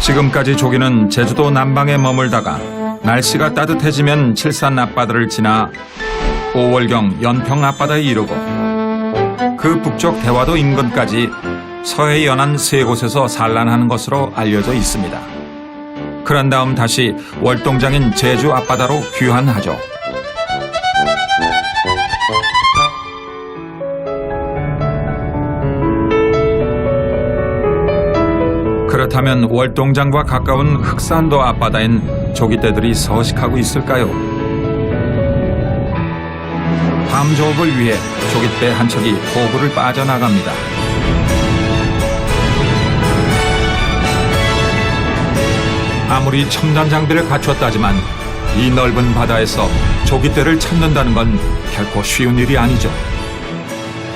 지금까지 조기는 제주도 남방에 머물다가 날씨가 따뜻해지면 칠산 앞바다를 지나 5월경 연평 앞바다에 이르고 그 북쪽 대화도 인근까지 서해 연안 세 곳에서 산란하는 것으로 알려져 있습니다. 그런 다음 다시 월동장인 제주 앞바다로 귀환하죠. 그렇다면 월동장과 가까운 흑산도 앞바다엔 조기떼들이 서식하고 있을까요? 밤조업을 위해 조깃배 한 척이 포구를 빠져나갑니다. 아무리 첨단 장비를 갖췄다지만 이 넓은 바다에서 조깃떼를 찾는다는 건 결코 쉬운 일이 아니죠.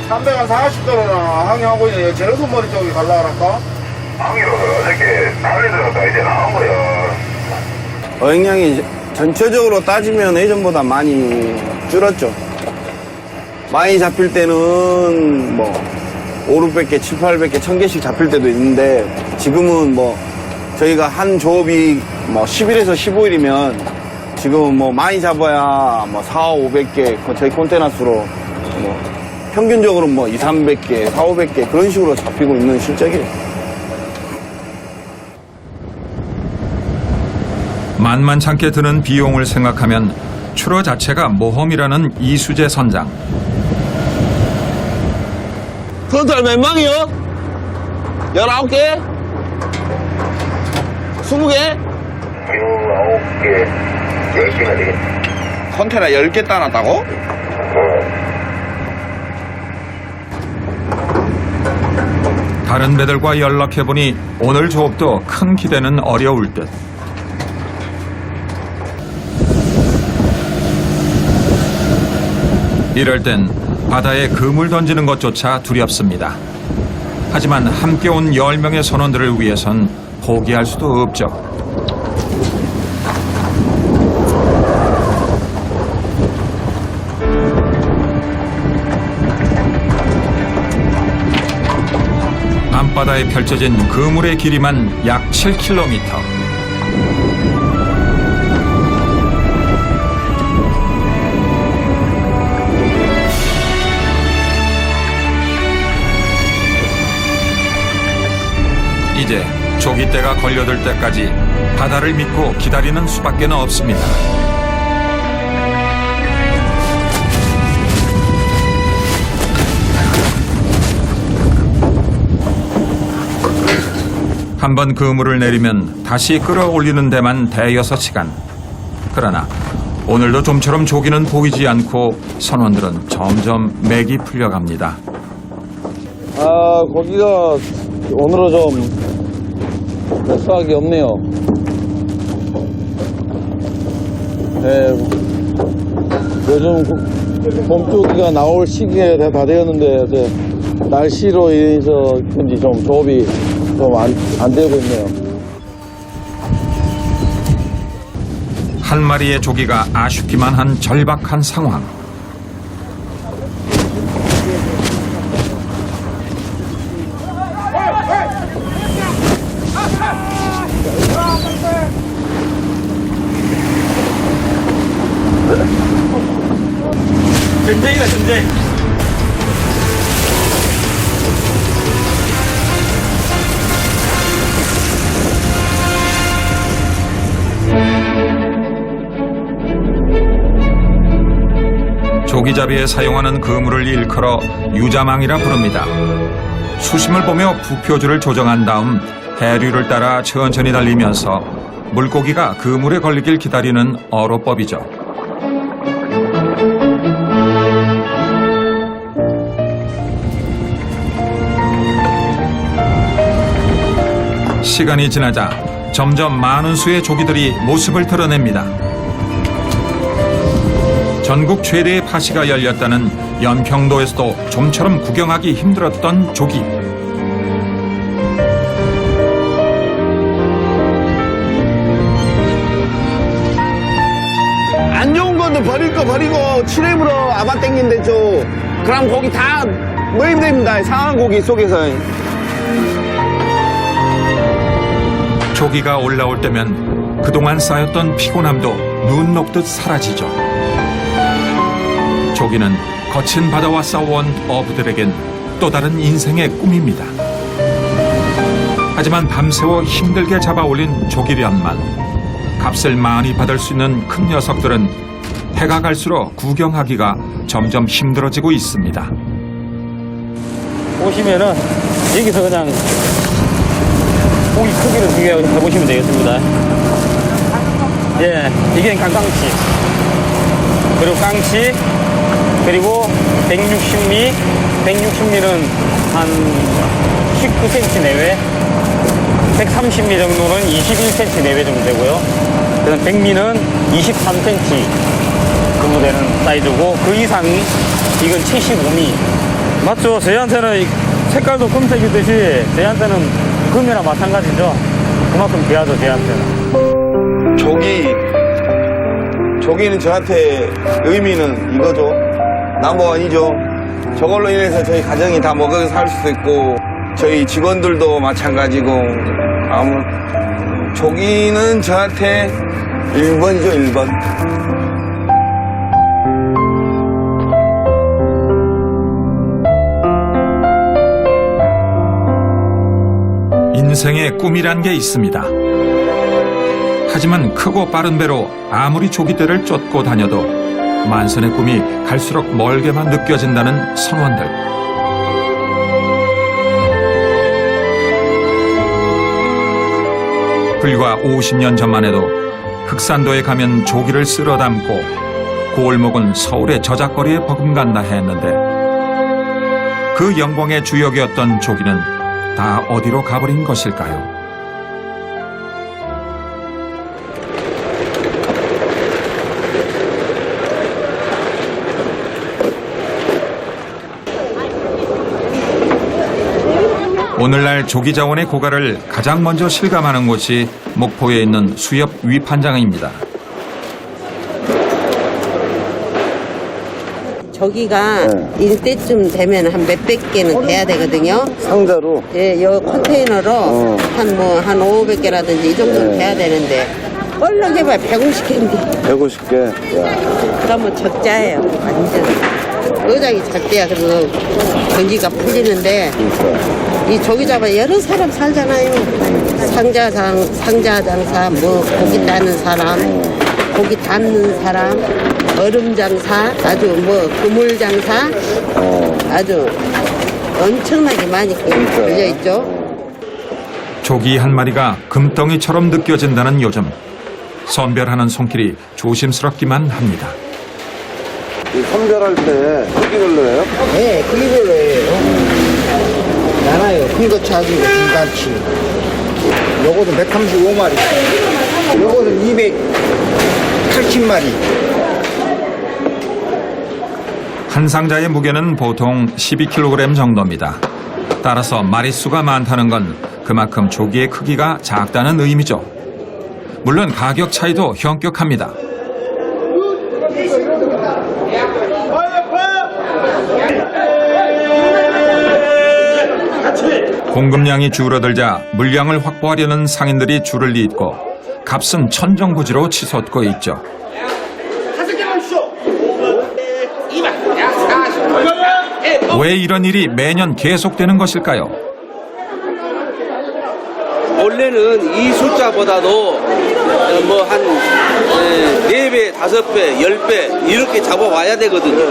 340도로나 항해하고 있는 제로선머리 쪽에 갈라 그럴까? 항해로 어저께 달에 들어갔다 이제 나온 거야. 어획량이 전체적으로 따지면 예전보다 많이 줄었죠. 많이 잡힐 때는 뭐 5, 600개, 7, 800개, 1000개씩 잡힐 때도 있는데 지금은 뭐 저희가 한 조업이 뭐 10일에서 15일이면 지금 뭐 많이 잡아야 뭐 4, 500개 저희 콘테너 수로 뭐 평균적으로 뭐 2, 300개, 4, 500개 그런 식으로 잡히고 있는 실적이에요. 만만찮게 드는 비용을 생각하면 출어 자체가 모험이라는 이수재 선장. 토탈 몇 망이요? 19개? 20개? 19개, 10개나 되겠네. 컨테너 10개 따놨다고? 다른 배들과 연락해보니 오늘 조업도 큰 기대는 어려울 듯. 이럴 땐 바다에 그물 던지는 것조차 두렵습니다. 하지만 함께 온 10명의 선원들을 위해선 포기할 수도 없죠. 밤바다에 펼쳐진 그물의 길이만 약 7km. 이제 조기떼가 걸려들 때까지 바다를 믿고 기다리는 수밖에 없습니다. 한번 그물을 내리면 다시 끌어올리는 데만 대여섯 시간. 그러나 오늘도 좀처럼 조기는 보이지 않고 선원들은 점점 맥이 풀려갑니다. 고기가 오늘은 좀 수확이 없네요. 네, 요즘 봄조기가 나올 시기가 다 되었는데 날씨로 인해서 그런지 좀 조업이 좀 안 되고 있네요. 한 마리의 조기가 아쉽기만 한 절박한 상황. 전쟁이다 전쟁. 조기잡이에 사용하는 그물을 일컬어 유자망이라 부릅니다. 수심을 보며 부표줄을 조정한 다음 해류를 따라 천천히 달리면서 물고기가 그물에 걸리길 기다리는 어로법이죠. 시간이 지나자 점점 많은 수의 조기들이 모습을 드러냅니다. 전국 최대의 파시가 열렸다는 연평도에서도 좀처럼 구경하기 힘들었던 조기. 안 좋은 것도 버릴 거 버리고 칠해으로 아바 땡긴댔죠. 그럼 고기 다 모임됩니다. 상한 고기 속에서. 조기가 올라올 때면 그동안 쌓였던 피곤함도 눈 녹듯 사라지죠. 조기는 거친 바다와 싸워온 어부들에겐 또 다른 인생의 꿈입니다. 하지만 밤새워 힘들게 잡아올린 조기련만 값을 많이 받을 수 있는 큰 녀석들은 해가 갈수록 구경하기가 점점 힘들어지고 있습니다. 보시면은 여기서 그냥 고기 크기를 비교해보시면 되겠습니다. 예, 이게 강강치, 그리고 깡치, 그리고 160미, 160미는 한 19cm 내외, 130미 정도는 21cm 내외 정도 되고요. 그다음 100미는 23cm 정도 되는 사이즈고, 그 이상이 이건 75미. 맞죠? 저희한테는 색깔도 금색이듯이 저희한테는 금이랑 마찬가지죠. 그만큼 귀하죠, 저희한테는. 조기는 저한테 의미는 이거죠. 넘버원이죠. 저걸로 인해서 저희 가정이 다 먹어 살 수도 있고 저희 직원들도 마찬가지고 조기는 저한테 1번이죠, 1번. 인생의 꿈이란 게 있습니다. 하지만 크고 빠른 배로 아무리 조기떼를 쫓고 다녀도 만선의 꿈이 갈수록 멀게만 느껴진다는 선원들. 불과 50년 전만 해도 흑산도에 가면 조기를 쓸어 담고 골목은 서울의 저작거리에 버금간다 했는데 그 영광의 주역이었던 조기는 다 어디로 가버린 것일까요? 오늘날 조기자원의 고갈을 가장 먼저 실감하는 곳이 목포에 있는 수협 위판장입니다. 저기가 이때쯤 되면 한 몇백 개는 돼야 되거든요. 상자로? 예, 요 컨테이너로 한 500개라든지 이 정도는 돼야 되는데 얼른 해봐야 150개인데 150개. 그러면 적자예요. 완전 의장이 작대야. 그래서 전기가 풀리는데 이 조기 잡아 여러 사람 살잖아요. 상자 장사, 뭐 고기 따는 사람, 고기 담는 사람, 얼음 장사, 아주 뭐 그물 장사, 아주 엄청나게 많이 걸려 있죠. 조기 한 마리가 금덩이처럼 느껴진다는 요즘 선별하는 손길이 조심스럽기만 합니다. 선별할 때 크기를 넣어요? 네, 그걸로 해요. 많아요. 큰거 작은 거 중간치. 요거는 135마리. 요거는 280마리. 한 상자의 무게는 보통 12kg 정도입니다. 따라서 마리수가 많다는 건 그만큼 조기의 크기가 작다는 의미죠. 물론 가격 차이도 현격합니다. 공급량이 줄어들자 물량을 확보하려는 상인들이 줄을 잇고 값은 천정부지로 치솟고 있죠. 왜 이런 일이 매년 계속되는 것일까요? 원래는 이 숫자보다도 뭐 한 4배, 5배, 10배 이렇게 잡아와야 되거든요.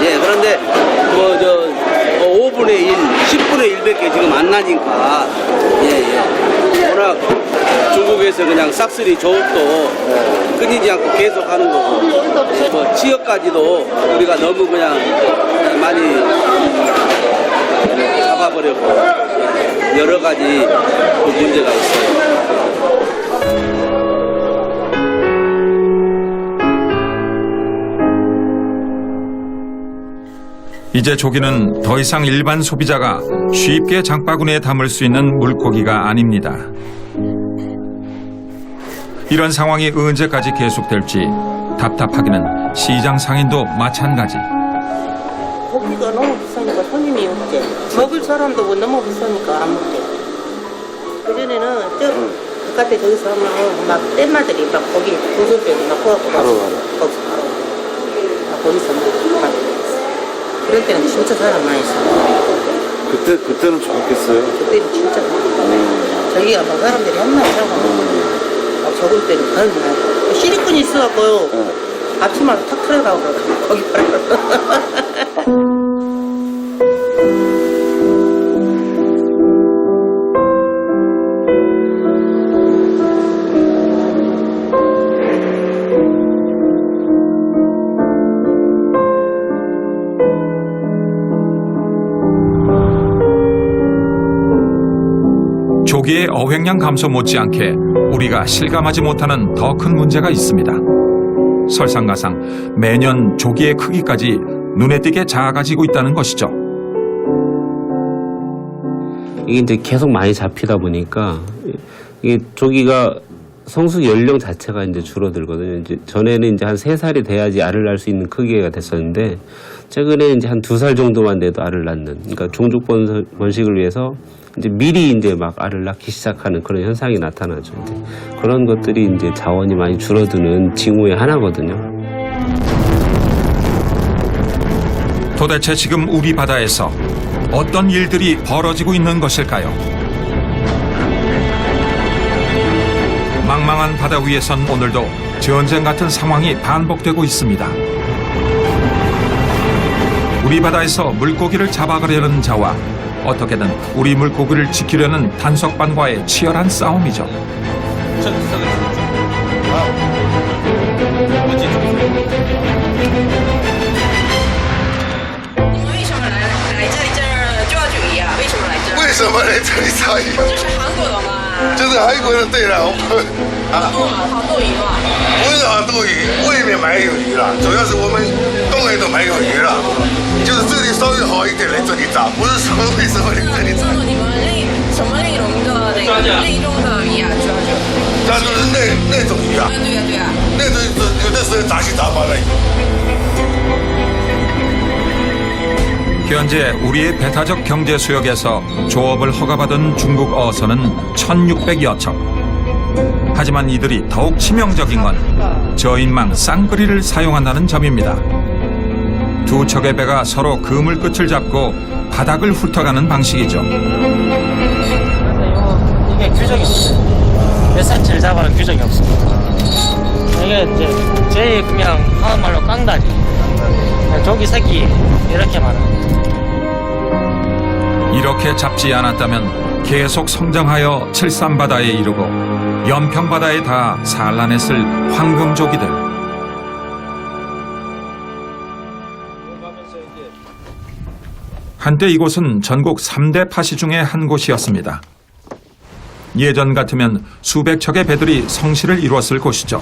예, 그런데 뭐 5분의 1, 10분의 1밖에 지금 안 나니까 워낙 중국에서 그냥 싹쓸이 조업도 끊이지 않고 계속 하는 거고 뭐 취업까지도 우리가 너무 그냥 많이 잡아버렸고 여러 가지 문제가 있어요. 이제 조기는 더 이상 일반 소비자가 쉽게 장바구니에 담을 수 있는 물고기가 아닙니다. 이런 상황이 언제까지 계속될지 답답하기는 시장 상인도 마찬가지. 고기가 너무 비싸니까 손님이 없지. 먹을 사람도 뭐 너무 비싸니까 안 먹게. 그전에는 바깥에 저기서 하면 막 뗏마들이 막 거기 도솔병이 막 꼬아고 거기서 바로 거기서 막 그럴 때는 진짜 사람 많이 있어. 그때는 좋겠어요. 그때는 진짜 많이. 저기가 막 사람들이 한마디 하고 막 적을 때는 아유 시리콘이 있어갖고요. 앞치마로 탁 틀어가고 거기 바로. 조기의 어획량 감소 못지않게 우리가 실감하지 못하는 더 큰 문제가 있습니다. 설상가상 매년 조기의 크기까지 눈에 띄게 작아지고 있다는 것이죠. 이게 이제 계속 많이 잡히다 보니까 이게 조기가 성숙 연령 자체가 이제 줄어들거든요. 이제 전에는 이제 한 3살이 돼야지 알을 낳을 수 있는 크기가 됐었는데 최근에 이제 한 2살 정도만 돼도 알을 낳는. 그러니까 종족 번식을 위해서 이제 미리 이제 막 알을 낳기 시작하는 그런 현상이 나타나죠. 이제 그런 것들이 이제 자원이 많이 줄어드는 징후의 하나거든요. 도대체 지금 우리 바다에서 어떤 일들이 벌어지고 있는 것일까요? 망망한 바다 위에선 오늘도 전쟁 같은 상황이 반복되고 있습니다. 우리 바다에서 물고기를 잡아가려는 자와 어떻게든 우리 물고기를 지키려는 단속반과의 치열한 싸움이죠. 为什么来这里抓鱼？这是韩国的吗？就是韩国人，对了，我们好多鱼嘛。不是好多鱼，外面没有鱼了，主要是我们东北都没有鱼了，就是这里稍微好一点来这里抓，不是说为什么来这里抓，你们什么内容的内容的鱼啊？主要是。抓就是那种鱼啊，对呀对呀。那种有的时候杂七杂八的鱼。 현재 우리의 배타적 경제 수역에서 조업을 허가받은 중국 어선은 1,600여 척. 하지만 이들이 더욱 치명적인 건 저인망 쌍거리를 사용한다는 점입니다. 두 척의 배가 서로 그물 끝을 잡고 바닥을 훑어가는 방식이죠. 이게 규정이 없어요. 몇 cm를 잡아는 규정이 없습니다. 이게 이제 제일 그냥 하는 말로 깡다리. 조기 새끼 이렇게 말합니다. 이렇게 잡지 않았다면 계속 성장하여 칠산바다에 이르고 연평바다에 다 산란했을 황금조기들. 한때 이곳은 전국 3대 파시 중의 한 곳이었습니다. 예전 같으면 수백 척의 배들이 성시를 이루었을 곳이죠.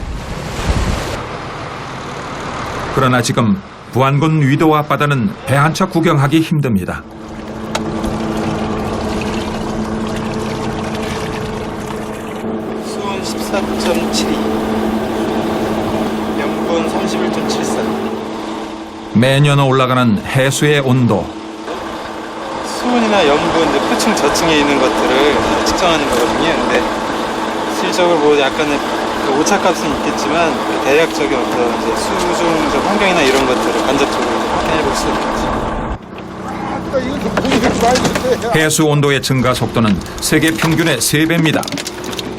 그러나 지금 부안군 위도 앞바다는 배 한 척 구경하기 힘듭니다. 수온 14.72, 영분 31.74. 매년 올라가는 해수의 온도. 수온이나 염분, 이제 표층 저층에 있는 것들을 측정하는 거거든요. 근데 실질적으로 뭐 약간의 그 오차값은 있겠지만 대략적인 어떤 이제 수중적 환경이나 이런 것들을 간접적으로 확인해 볼 수 있겠죠. 해수 온도의 증가 속도는 세계 평균의 3배입니다.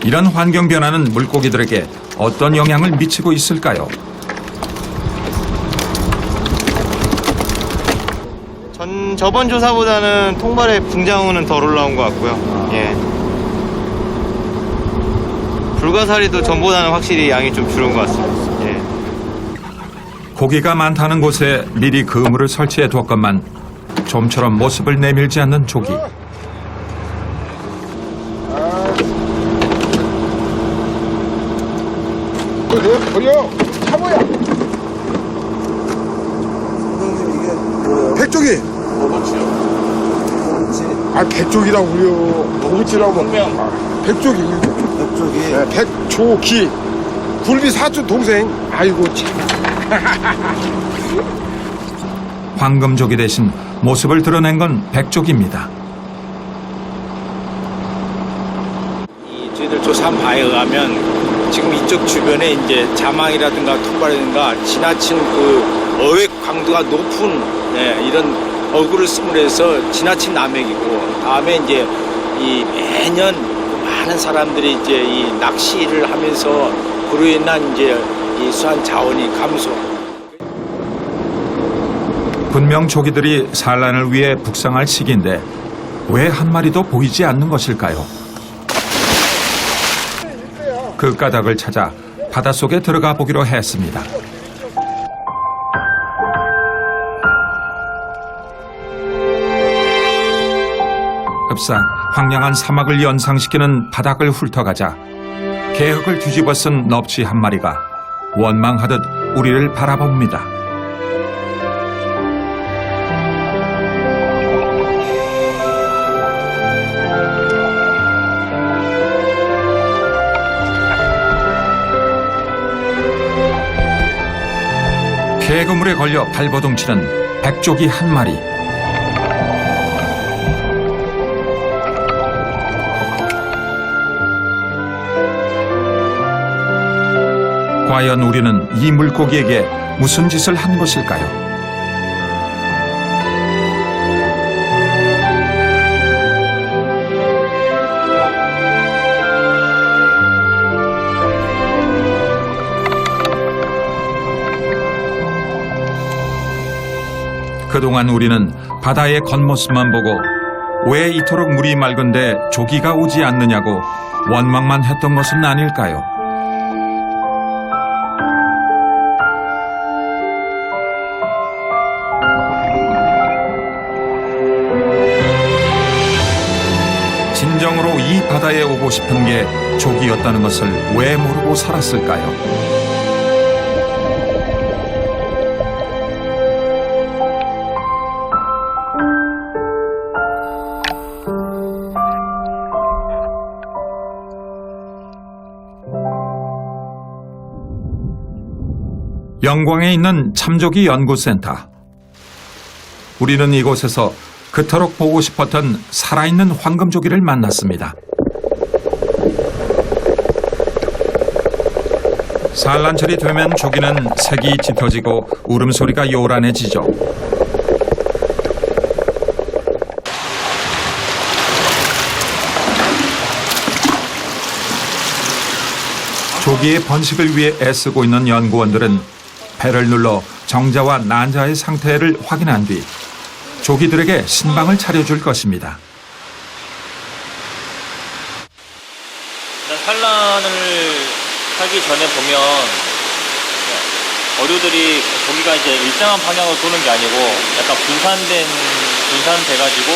이런 환경 변화는 물고기들에게 어떤 영향을 미치고 있을까요? 저번 조사보다는 통발의 붕장어는 덜 올라온 것 같고요. 예. 불가사리도 전보다는 확실히 양이 좀 줄은 것 같습니다. 예. 고기가 많다는 곳에 미리 그물을 설치해 두었건만 좀처럼 모습을 내밀지 않는 조기. 버려! 참어야! 백조기! 아, 백조기라고요. 오구치라고. 백조기. 백조기. 네, 백조기. 굴비 사촌 동생. 아이고, 참. 황금조기 대신 모습을 드러낸 건 백조기입니다. 저희들 조사한 바에 의하면 지금 이쪽 주변에 이제 자망이라든가 토발이라든가 지나친 그 어획 강도가 높은 이런 어구를 쓰므로 해서 지나친 남획이고, 다음에 이제 이 매년 많은 사람들이 이제 이 낚시를 하면서 그로 인한 이제 이 수산 자원이 감소. 분명 조기들이 산란을 위해 북상할 시기인데 왜 한 마리도 보이지 않는 것일까요? 그 까닭을 찾아 바닷속에 들어가 보기로 했습니다. 급사 황량한 사막을 연상시키는 바닥을 훑어가자 개흙을 뒤집어 쓴 넙치 한 마리가 원망하듯 우리를 바라봅니다. 개그물에 걸려 발버둥치는 백조기 한 마리. 과연 우리는 이 물고기에게 무슨 짓을 한 것일까요? 그동안 우리는 바다의 겉모습만 보고 왜 이토록 물이 맑은데 조기가 오지 않느냐고 원망만 했던 것은 아닐까요? 진정으로 이 바다에 오고 싶은 게 조기였다는 것을 왜 모르고 살았을까요? 영광에 있는 참조기 연구센터. 우리는 이곳에서 그토록 보고 싶었던 살아있는 황금조기를 만났습니다. 산란철이 되면 조기는 색이 짙어지고 울음소리가 요란해지죠. 조기의 번식을 위해 애쓰고 있는 연구원들은 배를 눌러 정자와 난자의 상태를 확인한 뒤 조기들에게 신방을 차려줄 것입니다. 산란을 하기 전에 보면 어류들이 조기가 이제 일정한 방향으로 도는 게 아니고 약간 분산돼가지고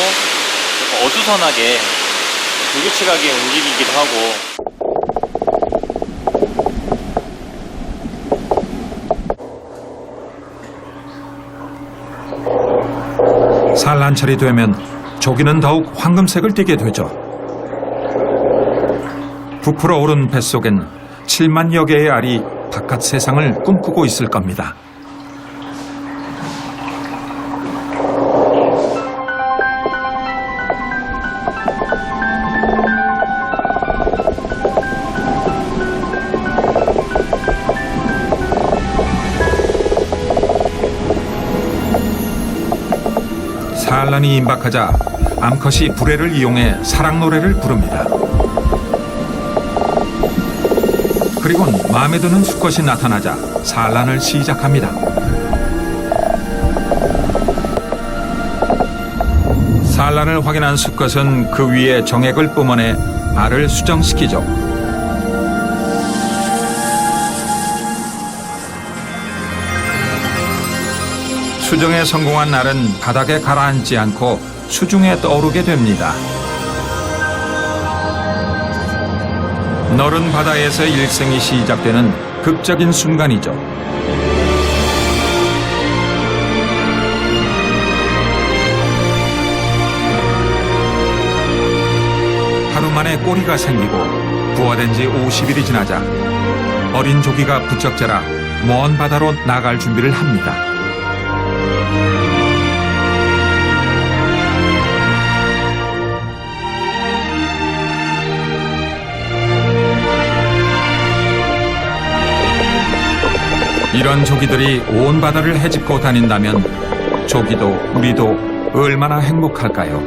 어수선하게 불규칙하게 움직이기도 하고. 산란철이 되면 조기는 더욱 황금색을 띠게 되죠. 부풀어 오른 뱃속엔 7만여 개의 알이 바깥 세상을 꿈꾸고 있을 겁니다. 산란이 임박하자 암컷이 불에를 이용해 사랑 노래를 부릅니다. 그리곤 마음에 드는 수컷이 나타나자 산란을 시작합니다. 산란을 확인한 수컷은 그 위에 정액을 뿜어내 알을 수정시키죠. 수정에 성공한 알은 바닥에 가라앉지 않고 수중에 떠오르게 됩니다. 너른 바다에서 일생이 시작되는 극적인 순간이죠. 하루 만에 꼬리가 생기고 부화된 지 50일이 지나자 어린 조기가 부쩍 자라 먼 바다로 나갈 준비를 합니다. 이런 조기들이 온 바다를 헤집고 다닌다면 조기도 우리도 얼마나 행복할까요?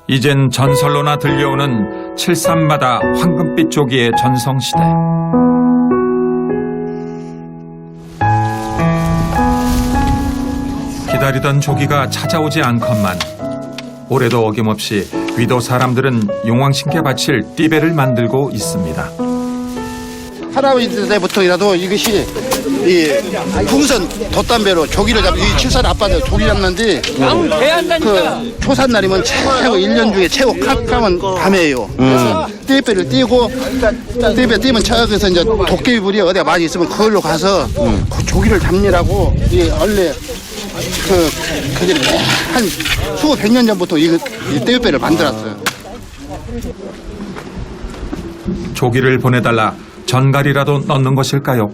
이젠 전설로나 들려오는 칠산바다 황금빛 조기의 전성시대. 기다리던 조기가 찾아오지 않건만 올해도 어김없이 위도 사람들은 용왕신께 바칠 띠배를 만들고 있습니다. 할아버지 때부터라도 이것이 이 풍선 돛담배로 조기를 잡고 이 칠산 앞바다 조기 잡는데 그 초산날이면 최고 1년 중에 최고 캄캄한 밤이에요. 그래서 띠배를 띄고 띠배 띄면 저기서 이제 도깨비불이 어디가 많이 있으면 그걸로 가서 그 조기를 잡느라고 이 원래 그들이 한 수백 년 전부터 이 띠배를 만들었어요. 조기를 보내달라 전갈이라도 넣는 것일까요?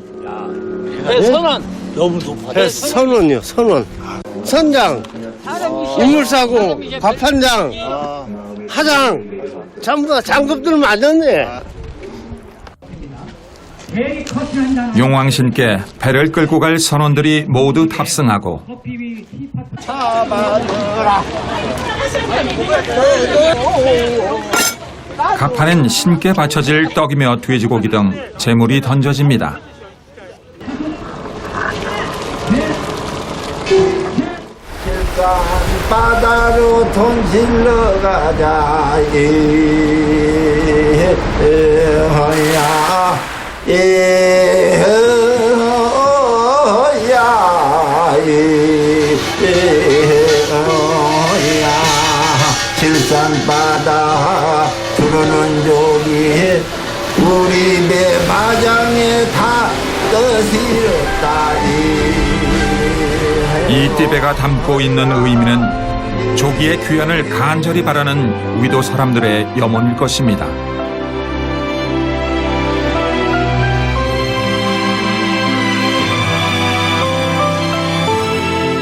선원 너무 높아. 선원이요, 선원. 선장, 인물사고, 밥한장, 하장, 전부 다 장급들은 많았네. 용왕신께 배를 끌고 갈 선원들이 모두 탑승하고 갑판엔 신께 바쳐질 떡이며 돼지고기 등 재물이 던져집니다. 바다로 돈 질러 가자 칠산바다 부르는 조기 우리 배 마장에 다 떠실었다. 이 띠배가 담고 있는 의미는 조기의 귀환을 간절히 바라는 위도 사람들의 염원일 것입니다.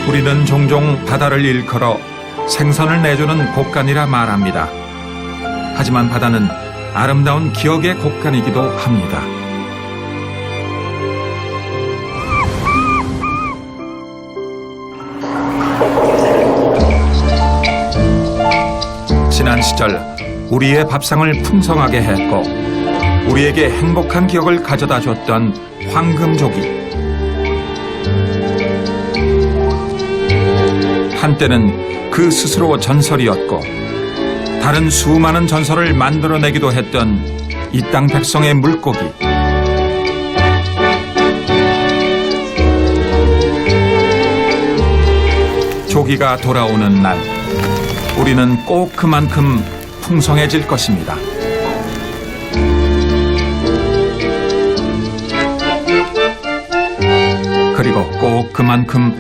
우리는 종종 바다를 일컬어 생선을 내주는 곡간이라 말합니다. 하지만 바다는 아름다운 기억의 곡간이기도 합니다. 지난 시절 우리의 밥상을 풍성하게 했고 우리에게 행복한 기억을 가져다 줬던 황금조기. 한때는 그 스스로 전설이었고 다른 수많은 전설을 만들어내기도 했던 이 땅 백성의 물고기. 조기가 돌아오는 날 우리는 꼭 그만큼 풍성해질 것입니다. 그리고 꼭 그만큼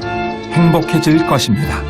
행복해질 것입니다.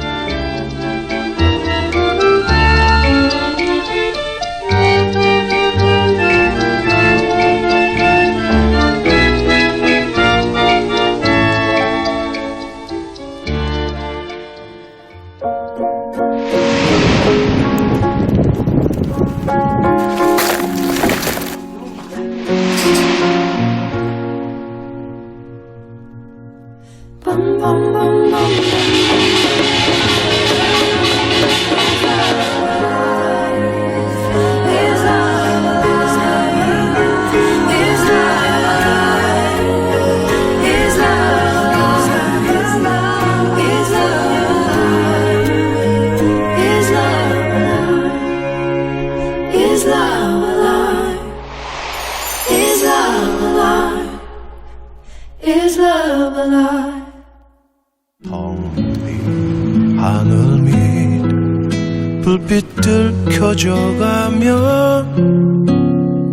하늘 밑 불빛들 켜져가면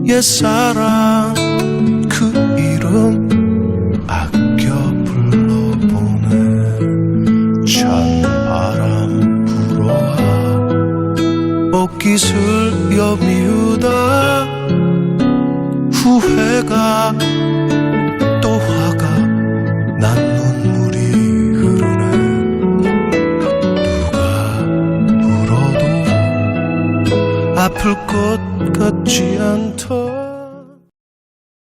옛사랑 그 이름 아껴 불러보네. 찬바람 불어와 옷깃을 여미우다 후회가 또 화가 난 눈물이 흐르네. 누가 울어도 아플 것 같지 않다